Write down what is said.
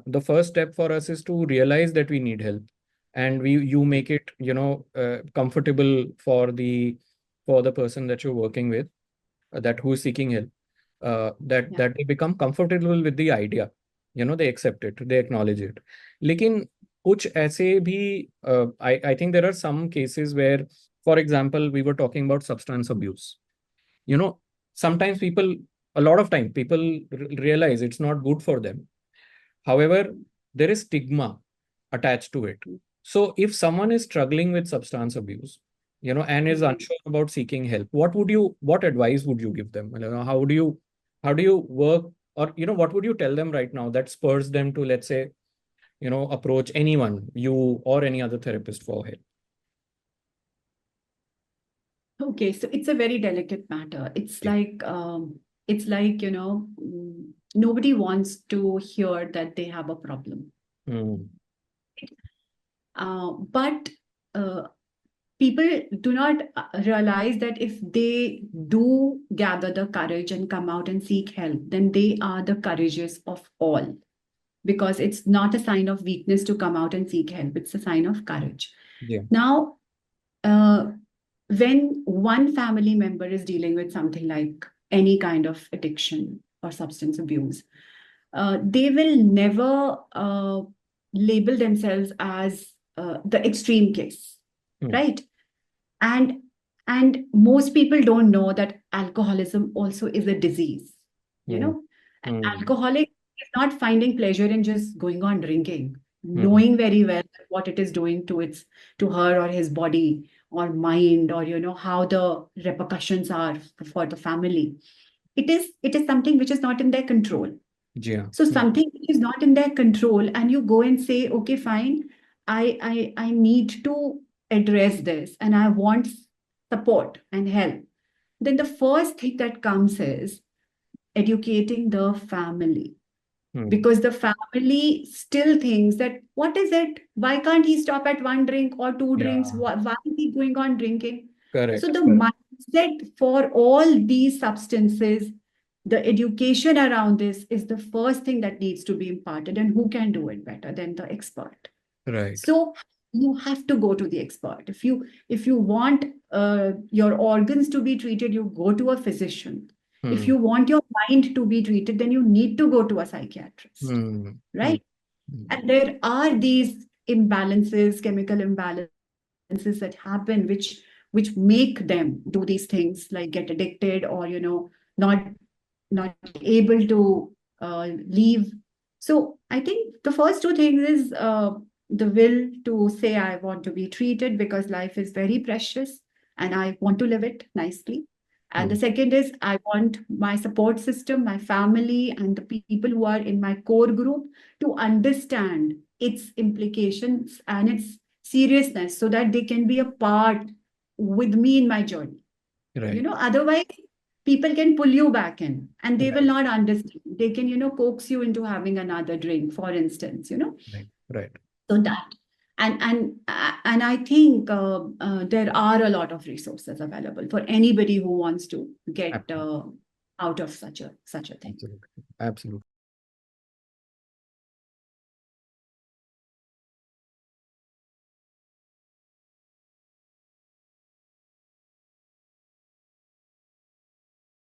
the first step for us is to realize that we need help, and you make it, comfortable for the person that you're working with, that who is seeking help, Yeah. that they become comfortable with the idea, they accept it, they acknowledge it. लेकिन कुछ ऐसे भी, I think there are some cases where, for example, we were talking about substance abuse. you know Sometimes people, a lot of time people realize it's not good for them. However, there is stigma attached to it. So if someone is struggling with substance abuse, and is Mhm. unsure about seeking help, what advice would you give them? How do you work, or what would you tell them right now that spurs them to, let's say, approach anyone, you or any other therapist, for help? Okay, so it's a very delicate matter. Yeah. It's like, nobody wants to hear that they have a problem. Hmm. But uh, people do not realize that if they do gather the courage and come out and seek help, then they are the courageous of all. Because it's not a sign of weakness to come out and seek help, it's a sign of courage. Yeah. Now, uh, when one family member is dealing with something like any kind of addiction or substance abuse, they will never label themselves as the extreme case, Hmm. right? And most people don't know that alcoholism also is a disease. You Hmm. know, an Hmm. alcoholic is not finding pleasure in just going on drinking, Hmm. knowing very well what it is doing to her or his body or mind, or how the repercussions are for the family. It is something which is not in their control. Yeah. So Hmm. something which is not in their control, and you go and say, okay, fine, I need to address this, and I want support and help. Then the first thing that comes is educating the family, Hmm. because the family still thinks that, what is it? Why can't he stop at one drink or two drinks? Yeah. Why is he going on drinking? So Correct. the mindset for all these substances, the education around this is the first thing that needs to be imparted. And who can do it better than the expert? Right. So you have to go to the expert. If you want your organs to be treated, you go to a physician. If Hmm. you want your mind to be treated, then you need to go to a psychiatrist, Hmm. Hmm. right? Hmm. And there are these imbalances, chemical imbalances that happen, which make them do these things like get addicted, or not not able to leave. So I think the first two things is the will to say, I want to be treated because life is very precious and I want to live it nicely. And the Hmm. second is, I want my support system, my family, and the people who are in my core group to understand its implications and its seriousness, so that they can be a part with me in my journey. Right. Otherwise, people can pull you back in and they will Right. not understand. They can, coax you into having another drink, for instance. Right. Right. So that, and I think there are a lot of resources available for anybody who wants to get Absolutely. out of such a thing. Absolutely. Absolutely.